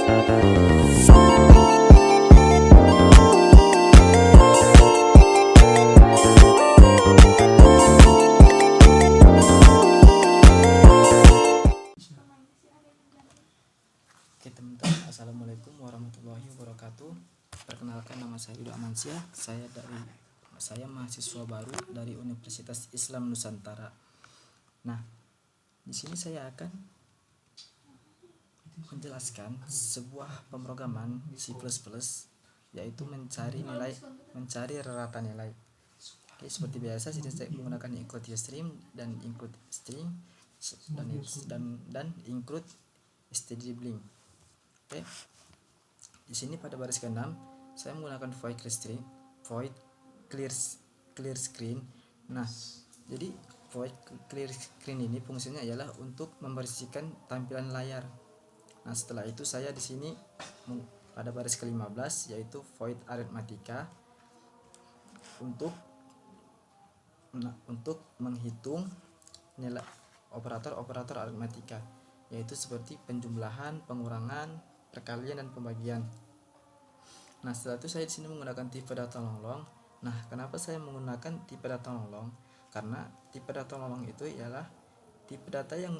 Oke teman-teman, assalamualaikum warahmatullahi wabarakatuh. Perkenalkan, nama saya Yuda Amansyah. Saya mahasiswa baru dari Universitas Islam Nusantara. Nah, di sini saya akan menjelaskan sebuah pemrograman C++, yaitu mencari rata nilai. Oke, seperti biasa sini saya menggunakan include string dan include string dan include stdibling. Oke. Di sini pada baris ke-6 saya menggunakan void clear screen. Nah, jadi void clear screen ini fungsinya adalah untuk membersihkan tampilan layar. Nah, setelah itu saya di sini pada baris ke-15 yaitu void arithmetica untuk menghitung nilai operator aritmatika, yaitu seperti penjumlahan, pengurangan, perkalian dan pembagian. Nah, setelah itu saya di sini menggunakan tipe data longlong. Nah, kenapa saya menggunakan tipe data longlong? Karena tipe data longlong itu ialah tipe data yang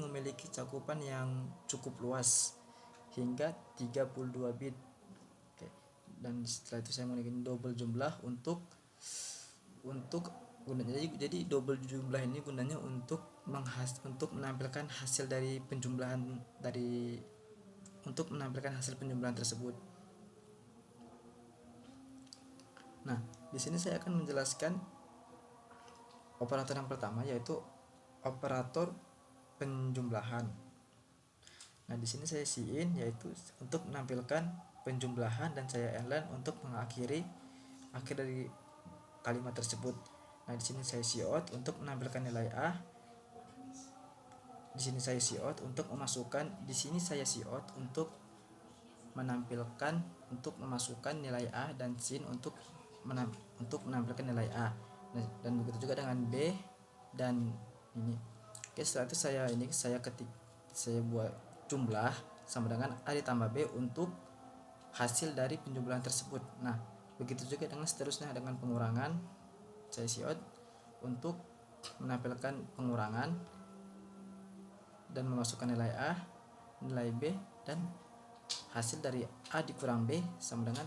memiliki cakupan yang cukup luas hingga 32 bit. Oke. Dan setelah itu saya menggunakan double jumlah untuk jadi double jumlah ini gunanya untuk menampilkan hasil dari penjumlahan tersebut. Nah, di sini saya akan menjelaskan operator yang pertama, yaitu operator penjumlahan. Nah, di sini saya sin yaitu untuk menampilkan penjumlahan dan saya ln untuk mengakhiri akhir dari kalimat tersebut. Nah, di sini saya cout untuk menampilkan nilai A. Di sini saya cout untuk memasukkan nilai A dan sin untuk menampilkan nilai A. Nah, dan begitu juga dengan B dan ini. Oke, setelah itu saya buat jumlah sama dengan A ditambah B untuk hasil dari penjumlahan tersebut. Nah, begitu juga dengan seterusnya dengan pengurangan. Saya cout untuk menampilkan pengurangan dan memasukkan nilai A, nilai B, dan hasil dari A dikurang B sama dengan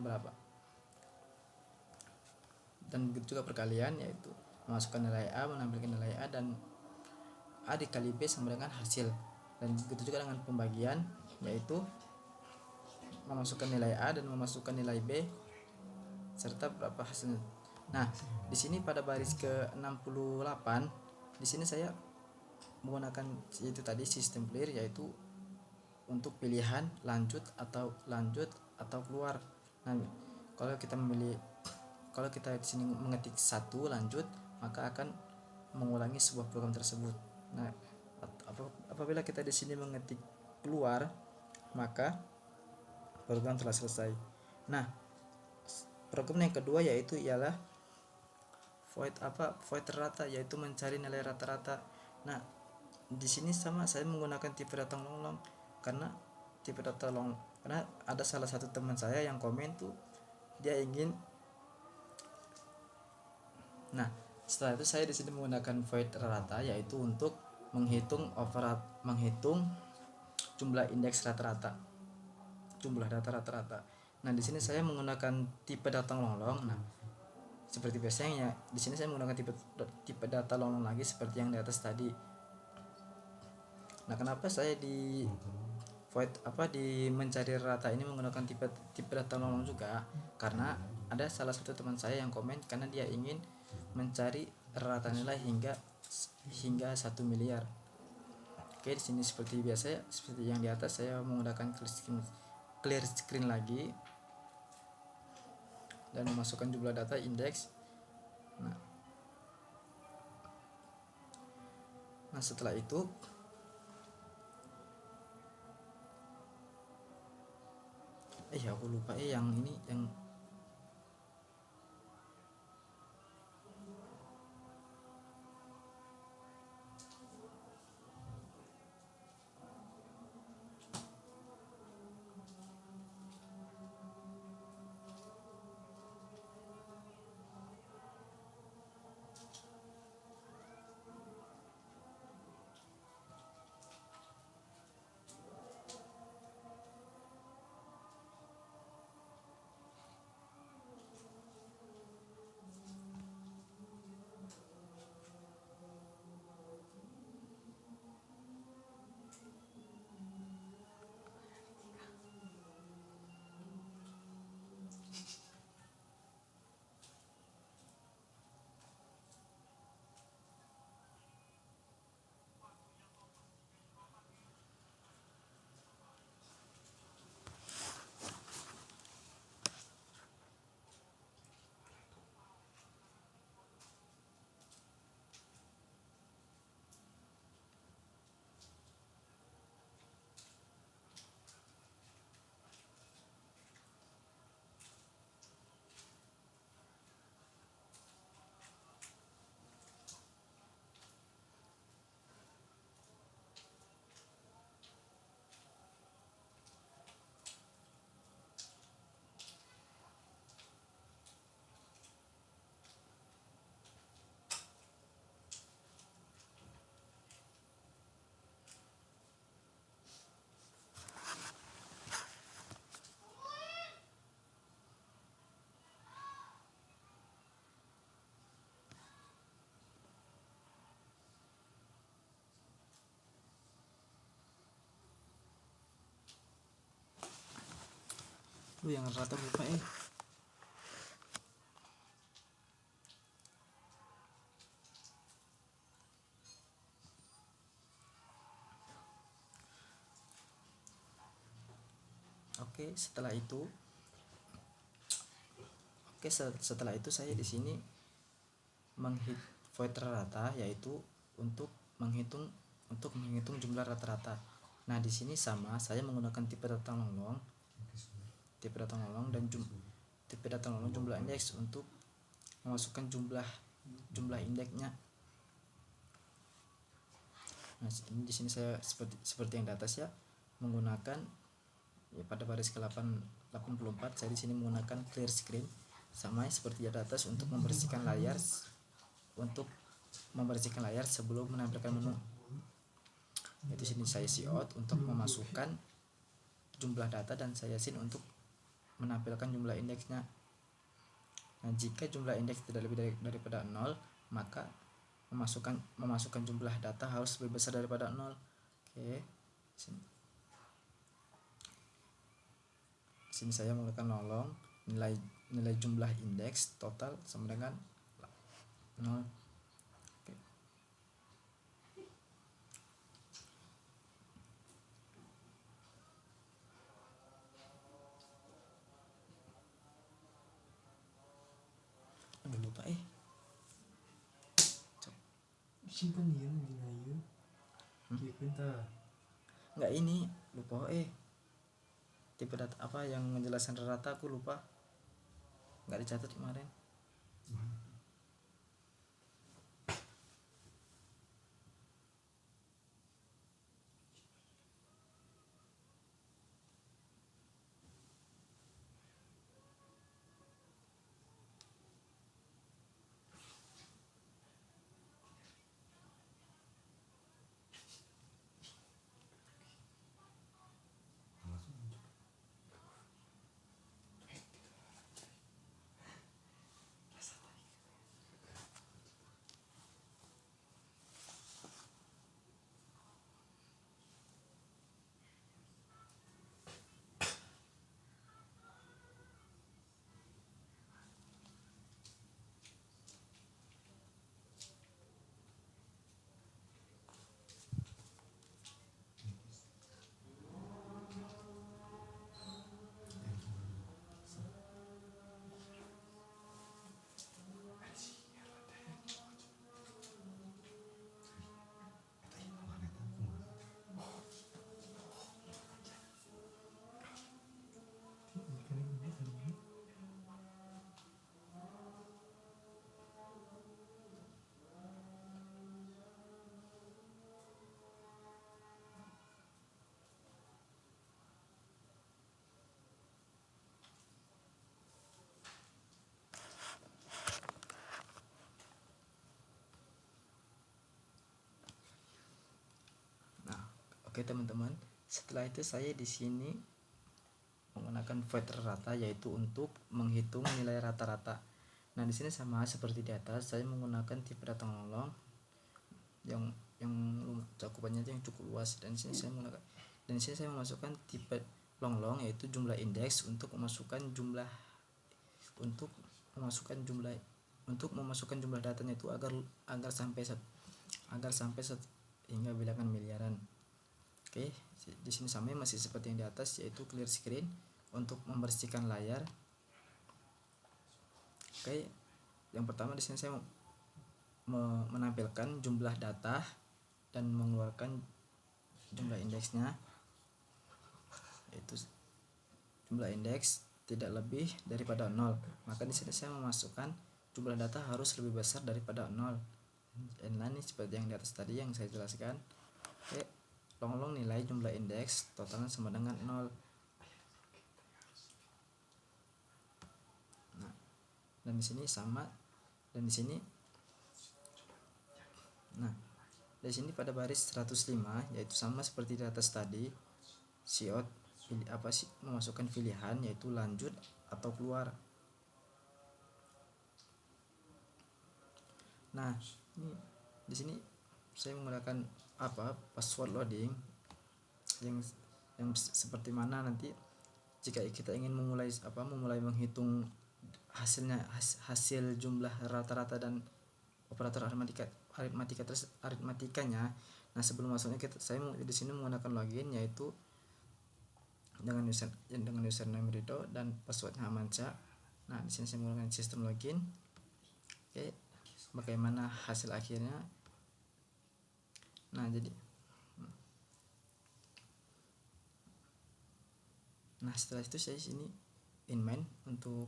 berapa. Dan begitu juga perkalian, yaitu memasukkan nilai A, menampilkan nilai A, dan A dikali B sama dengan hasil. Dan begitu juga dengan pembagian, yaitu memasukkan nilai A dan memasukkan nilai B serta berapa hasilnya. Nah, di sini pada baris ke-68 di sini saya menggunakan itu tadi sistem clear, yaitu untuk pilihan lanjut atau keluar. Nah, kalau kita di sini mengetik satu lanjut, maka akan mengulangi sebuah program tersebut. Nah, apabila kita di sini mengetik keluar, maka program telah selesai. Nah, program yang kedua ialah void rata, yaitu mencari nilai rata-rata. Nah, di sini sama saya menggunakan tipe data longlong karena ada salah satu teman saya yang komen tuh dia ingin. Nah, setelah itu saya di sini menggunakan void rata, yaitu untuk menghitung jumlah indeks rata-rata, jumlah data rata-rata. Nah, di sini saya menggunakan tipe data longlong. Nah, seperti biasanya di sini saya menggunakan tipe data longlong lagi seperti yang di atas tadi. Nah, kenapa saya di mencari rata ini menggunakan tipe data longlong juga? Karena ada salah satu teman saya yang komen karena dia ingin mencari rata nilai hingga 1 miliar. Oke, di sini seperti biasa, seperti yang di atas saya menggunakan clear screen lagi dan memasukkan jumlah data indeks. Nah, setelah itu aku lupa yang ini yang yang rata lupa Oke, setelah itu saya di sini void rata, yaitu untuk menghitung jumlah rata-rata. Nah, di sini sama, saya menggunakan tipe data longlong dan tipe data longlong jumlah indeks untuk memasukkan jumlah indeksnya. Nah, ini di sini saya seperti yang di atas ya, menggunakan ya, pada baris ke-84 saya di sini menggunakan clear screen, sama seperti di atas untuk membersihkan layar sebelum menampilkan menu. Itu sini saya cout untuk memasukkan jumlah data dan saya sin untuk menampilkan jumlah indeksnya. Nah, jika jumlah indeks tidak lebih daripada 0, maka memasukkan jumlah data harus lebih besar daripada 0. Oke. Sini saya menggunakan nolong, nilai jumlah indeks total sama dengan 0. Oke. Lupa simpan dia di ayu enggak, ini lupa tipe data apa yang menjelaskan rata aku lupa, enggak dicatat kemarin. Oke teman-teman, setelah itu saya di sini menggunakan void rata, yaitu untuk menghitung nilai rata-rata. Nah, di sini sama seperti di atas, saya menggunakan tipe data longlong yang cakupannya yang cukup luas, dan di sini saya memasukkan tipe longlong, yaitu jumlah indeks untuk memasukkan jumlah datanya itu agar sampai hingga bilangan miliaran. Oke, di sini sama masih seperti yang di atas, yaitu clear screen untuk membersihkan layar. Oke, yang pertama di sini saya menampilkan jumlah data dan mengeluarkan jumlah indeksnya, yaitu jumlah indeks tidak lebih daripada 0. Maka di sini saya memasukkan jumlah data harus lebih besar daripada 0. Dan ini seperti yang di atas tadi yang saya jelaskan. Oke, longlong nilai jumlah indeks totalnya sama dengan 0. Nah, dan di sini sama, dan di sini pada baris 105, yaitu sama seperti di atas tadi, cout memasukkan pilihan, yaitu lanjut atau keluar. Nah, ini di sini saya menggunakan password loading yang seperti mana nanti jika kita ingin memulai menghitung hasil jumlah rata-rata dan operator aritmatikanya. Nah, sebelum masuknya saya di sini menggunakan login, yaitu dengan username Rido dan passwordnya Amansyah. Nah, di sini saya menggunakan sistem login. Oke, bagaimana hasil akhirnya? Nah, setelah itu saya di sini in main untuk.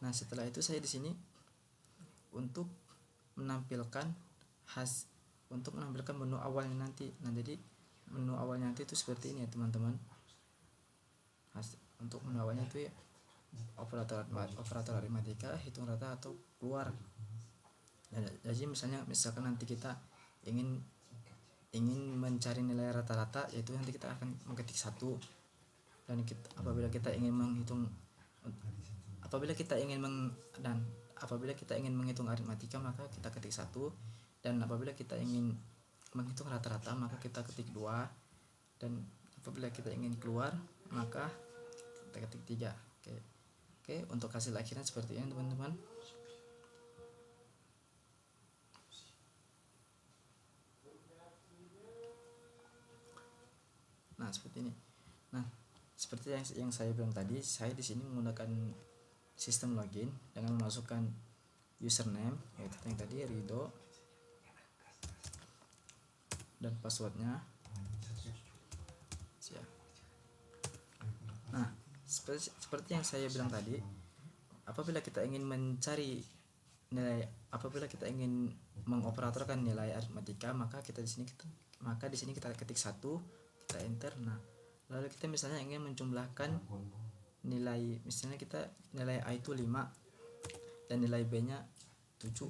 Nah, setelah itu saya di sini untuk menampilkan menu awalnya nanti. Nah, jadi menu awalnya nanti itu seperti ini ya teman-teman. Untuk menu awalnya itu ya operator aritmatika, hitung rata atau keluar. Jadi misalkan nanti kita ingin mencari nilai rata-rata, yaitu nanti kita akan mengetik 1, dan apabila kita ingin menghitung aritmatika maka kita ketik 1, dan apabila kita ingin menghitung rata-rata maka kita ketik 2, dan apabila kita ingin keluar maka kita ketik 3. Oke, untuk hasil akhirnya seperti ini teman-teman. Nah, seperti ini. Nah, seperti yang saya bilang tadi, saya di sini menggunakan sistem login dengan memasukkan username, yaitu yang tadi Rido, dan passwordnya. Nah, seperti yang saya bilang tadi, apabila kita ingin mengoperatorkan nilai aritmatika, maka di sini kita ketik 1, kita enter. Nah, lalu kita misalnya ingin menjumlahkan nilai, misalnya kita nilai A itu 5 dan nilai B nya 7.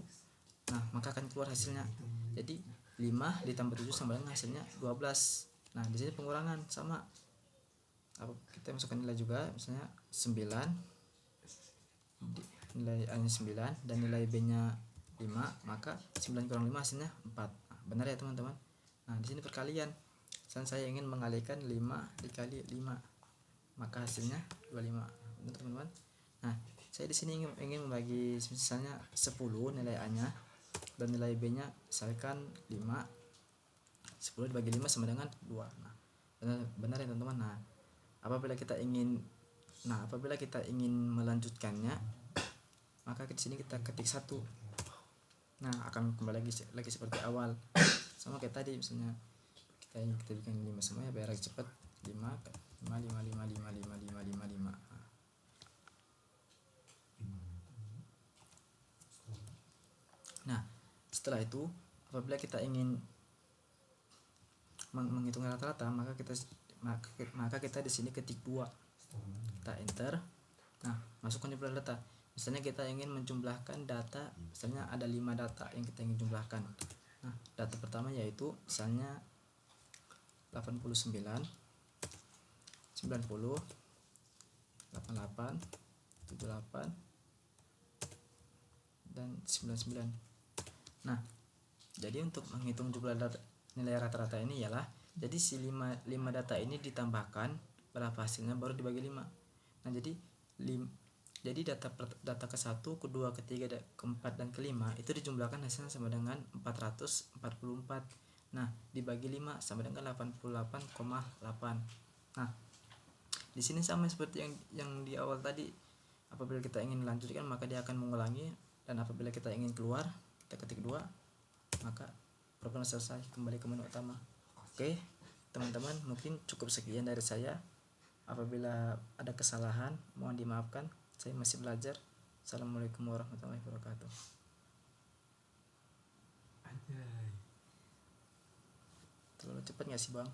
Nah, maka akan keluar hasilnya. Jadi 5 ditambah 7 sama dengan hasilnya 12. Nah, di sini pengurangan sama. Kita masukkan nilai juga, misalnya 9, nilai A nya 9 dan nilai B nya 5, maka 9 kurang 5 hasilnya 4. Nah, benar ya teman-teman. Nah, di sini perkalian. Saya ingin mengalihkan 5 dikali 5, maka hasilnya 25. Benar teman-teman. Nah, saya di sini ingin membagi misalnya 10 nilai A nya dan nilai B nya misalkan 5. 10 dibagi 5 sama dengan 2. Nah, benar ya teman-teman. Nah, apabila kita ingin melanjutkannya, maka di sini kita ketik 1. Nah, akan kembali lagi seperti awal. Sama kayak tadi, misalnya kita bikin 5 semua ya, biar cepat. 5 5 5 5 5 5 5 5 5 5. Nah, setelah itu apabila kita ingin menghitung rata-rata, maka kita di sini ketik 2, kita enter. Nah, masukkan jumlah data. Misalnya kita ingin menjumlahkan data, misalnya ada 5 data yang kita ingin jumlahkan. Nah, data pertama yaitu misalnya 89, 90, 88, 78, dan 99. Nah, jadi untuk menghitung jumlah data nilai rata-rata ini ialah, jadi si 5 data ini ditambahkan berapa hasilnya baru dibagi 5. Nah, jadi data ke-1, ke-2, ke-3, ke-4 dan ke-5 itu dijumlahkan hasilnya sama dengan 444. Nah, dibagi 5 sama dengan 88,8. Nah, di sini sama seperti yang di awal tadi. Apabila kita ingin melanjutkan maka dia akan mengulangi, dan apabila kita ingin keluar kita ketik 2, maka program selesai, kembali ke menu utama. Oke, teman-teman, mungkin cukup sekian dari saya. Apabila ada kesalahan mohon dimaafkan, saya masih belajar. Assalamualaikum warahmatullahi wabarakatuh. Terlalu cepat nggak sih bang?